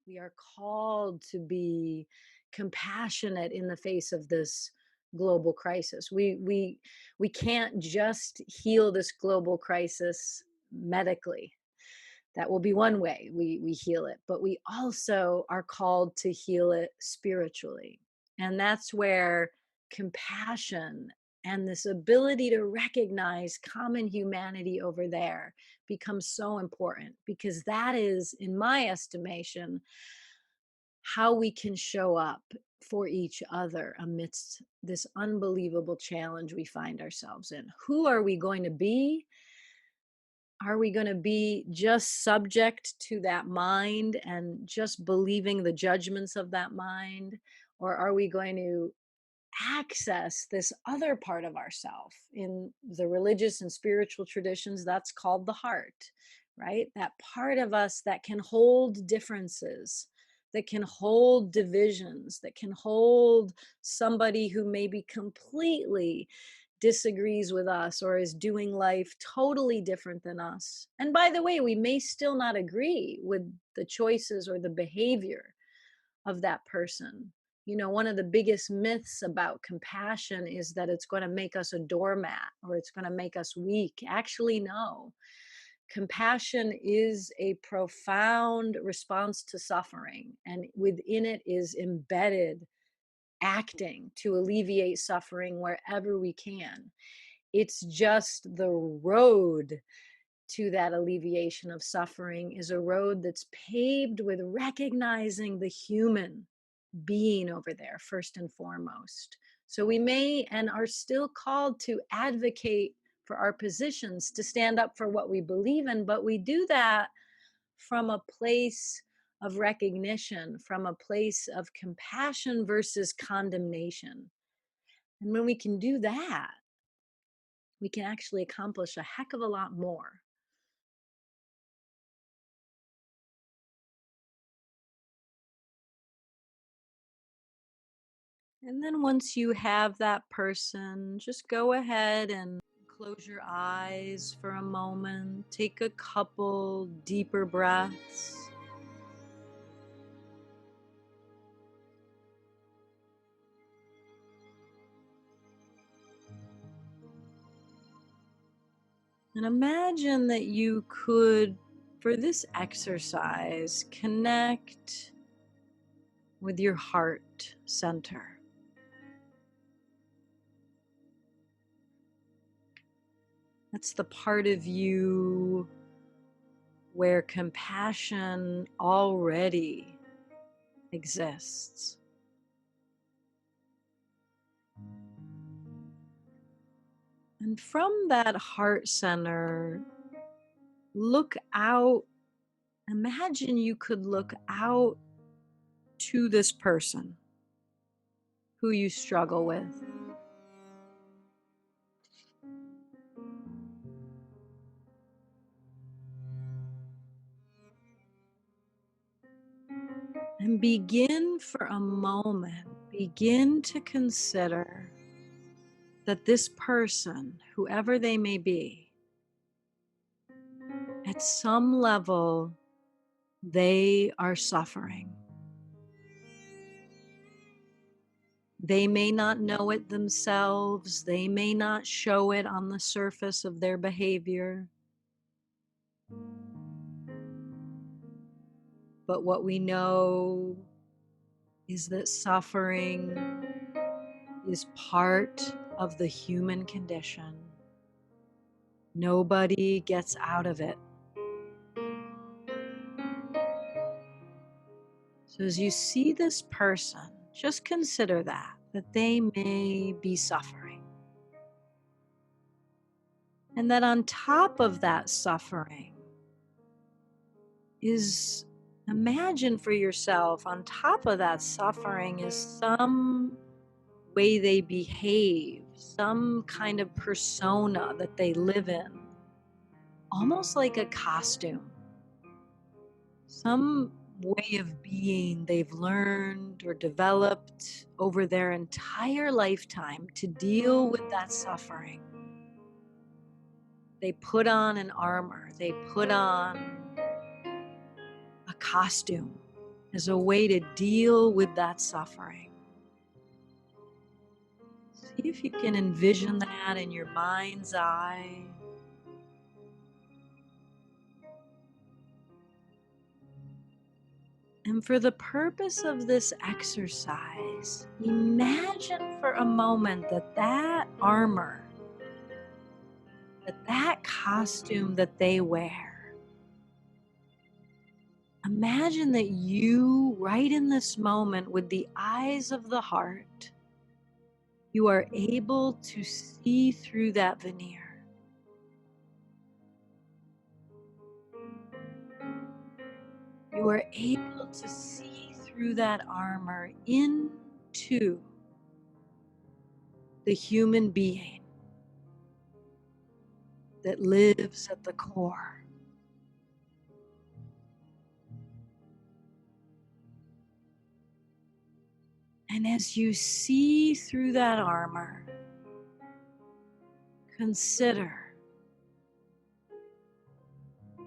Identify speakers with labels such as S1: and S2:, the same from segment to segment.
S1: We are called to be compassionate in the face of this global crisis. We can't just heal this global crisis medically. That will be one way we heal it, but we also are called to heal it spiritually. And that's where compassion and this ability to recognize common humanity over there becomes so important, because that is, in my estimation, how we can show up for each other amidst this unbelievable challenge we find ourselves in. Who are we going to be? Are we going to be just subject to that mind and just believing the judgments of that mind? Or are we going to access this other part of ourself? In the religious and spiritual traditions, that's called the heart, right? That part of us that can hold differences, that can hold divisions, that can hold somebody who may be completely disagrees with us or is doing life totally different than us. And by the way, we may still not agree with the choices or the behavior of that person. You know, one of the biggest myths about compassion is that it's going to make us a doormat or it's going to make us weak. Actually, no. Compassion is a profound response to suffering, and within it is embedded acting to alleviate suffering wherever we can. It's just the road to that alleviation of suffering is a road that's paved with recognizing the human being over there, first and foremost. So we may and are still called to advocate for our positions, to stand up for what we believe in, but we do that from a place of recognition, from a place of compassion versus condemnation. And when we can do that, we can actually accomplish a heck of a lot more. And then once you have that person, just go ahead and close your eyes for a moment. Take a couple deeper breaths. And imagine that you could, for this exercise, connect with your heart center. That's the part of you where compassion already exists. And from that heart center, look out. Imagine you could look out to this person who you struggle with. And begin for a moment, begin to consider that this person, whoever they may be, at some level, they are suffering. They may not know it themselves. They may not show it on the surface of their behavior. But what we know is that suffering is part of the human condition. Nobody gets out of it. So as you see this person, just consider that they may be suffering. And that on top of that suffering is, imagine for yourself, on top of that suffering is some way they behave, some kind of persona that they live in, almost like a costume, some way of being they've learned or developed over their entire lifetime to deal with that suffering. They put on an armor, they put on a costume, as a way to deal with that suffering. See if you can envision that in your mind's eye. And for the purpose of this exercise, imagine for a moment that that armor, that costume that they wear, imagine that you, right in this moment, with the eyes of the heart, you are able to see through that veneer. You are able to see through that armor into the human being that lives at the core. And as you see through that armor, consider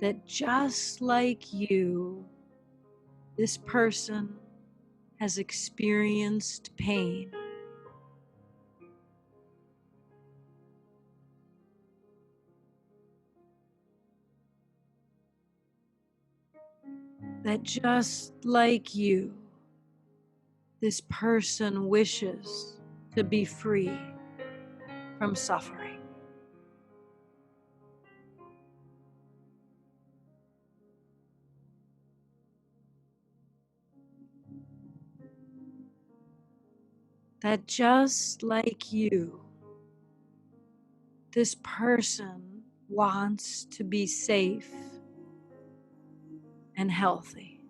S1: that just like you, this person has experienced pain. That just like you, this person wishes to be free from suffering. That just like you, this person wants to be safe and healthy.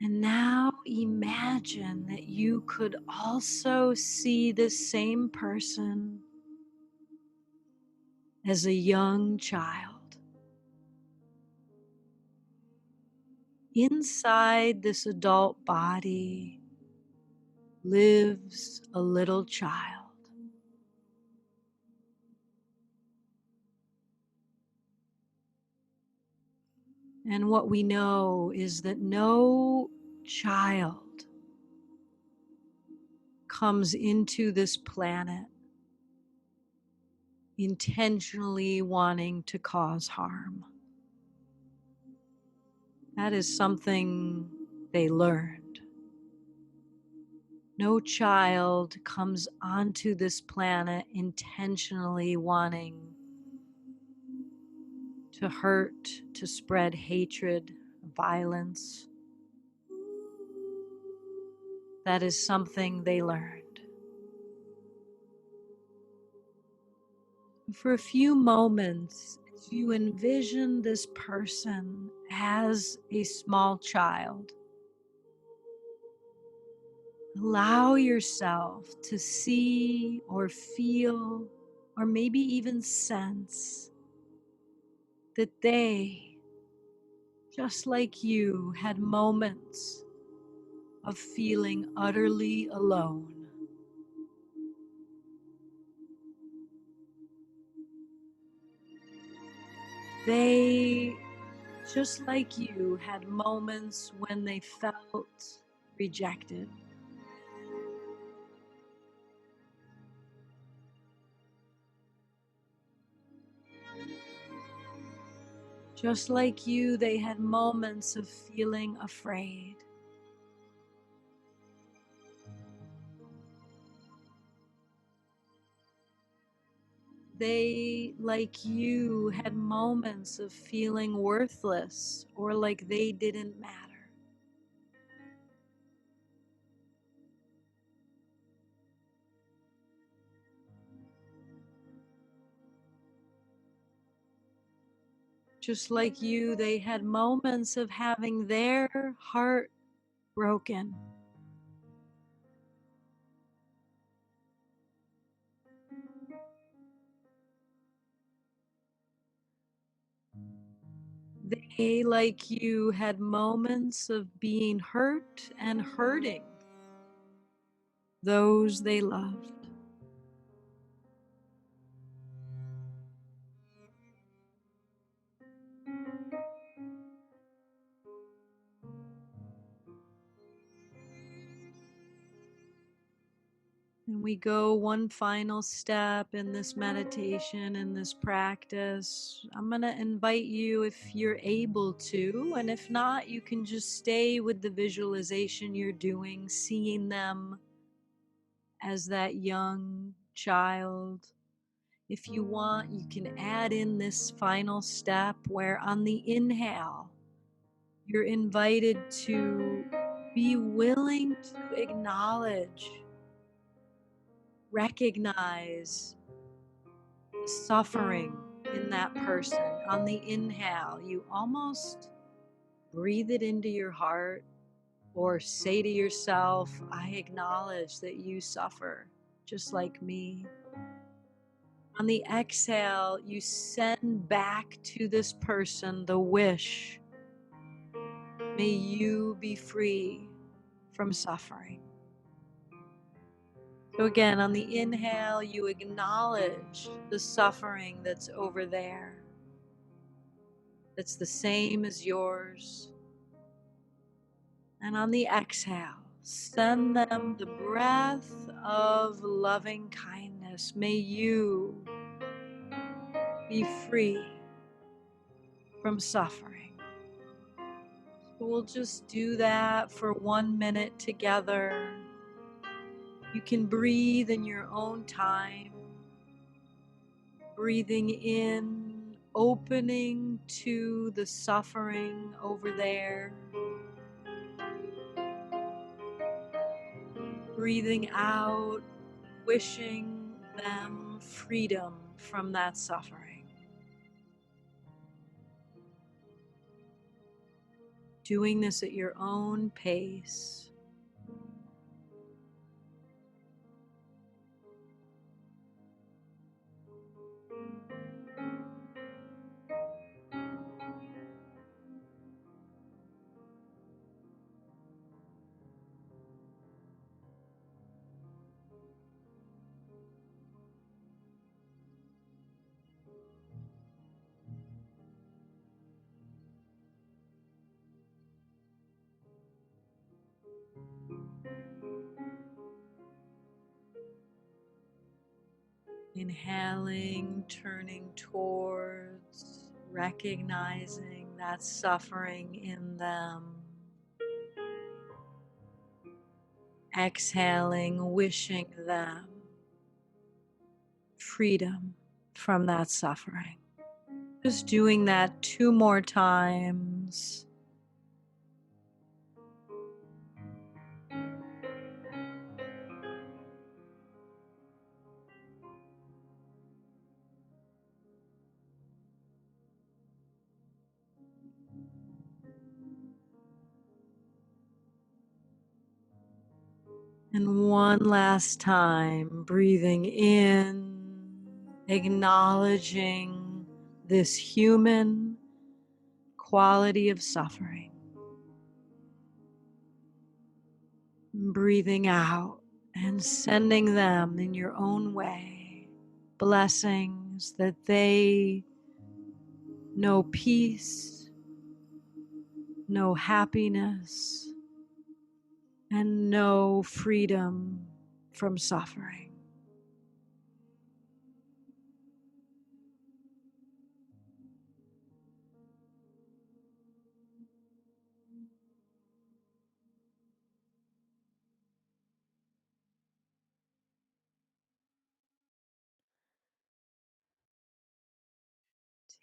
S1: And now imagine that you could also see this same person as a young child. Inside this adult body lives a little child. And what we know is that no child comes into this planet intentionally wanting to cause harm. That is something they learned. No child comes onto this planet intentionally wanting to hurt, to spread hatred, violence. That is something they learned. For a few moments, as you envision this person as a small child, allow yourself to see or feel or maybe even sense that they, just like you, had moments of feeling utterly alone. They, just like you, had moments when they felt rejected. Just like you, they had moments of feeling afraid. They, like you, had moments of feeling worthless or like they didn't matter. Just like you, they had moments of having their heart broken. They, like you, had moments of being hurt and hurting. those they loved. And we go one final step in this meditation, in this practice. I'm going to invite you, if you're able to, and if not, you can just stay with the visualization you're doing, seeing them as that young child. If you want, you can add in this final step where on the inhale, you're invited to be willing to acknowledge, recognize the suffering in that person. On the inhale, you almost breathe it into your heart or say to yourself, I acknowledge that you suffer just like me. On the exhale, you send back to this person the wish, may you be free from suffering. So again, on the inhale, you acknowledge the suffering that's over there, that's the same as yours. And on the exhale, send them the breath of loving kindness. May you be free from suffering. So we'll just do that for 1 minute together. You can breathe in your own time, breathing in, opening to the suffering over there. Breathing out, wishing them freedom from that suffering. Doing this at your own pace. Inhaling, turning towards, recognizing that suffering in them. Exhaling, wishing them freedom from that suffering. Just doing that 2 more times. And one last time, breathing in, acknowledging this human quality of suffering. Breathing out and sending them in your own way blessings that they know peace, know happiness, and know freedom from suffering.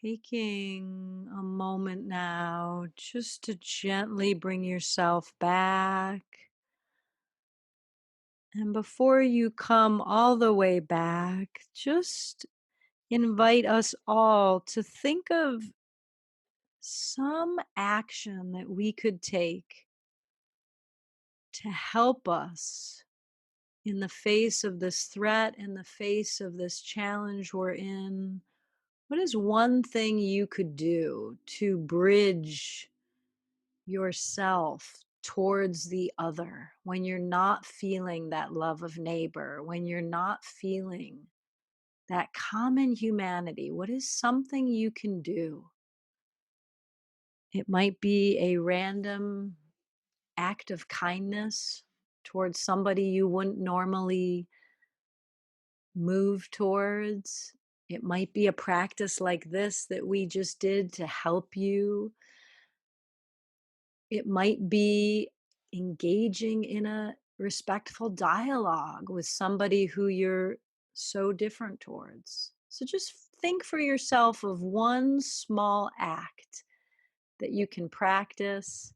S1: Taking a moment now just to gently bring yourself back. And before you come all the way back, just invite us all to think of some action that we could take to help us in the face of this threat, in the face of this challenge we're in. What is one thing you could do to bridge yourself towards the other, when you're not feeling that love of neighbor, when you're not feeling that common humanity, what is something you can do? It might be a random act of kindness towards somebody you wouldn't normally move towards. It might be a practice like this that we just did to help you. It might be engaging in a respectful dialogue with somebody who you're so different towards. So just think for yourself of one small act that you can practice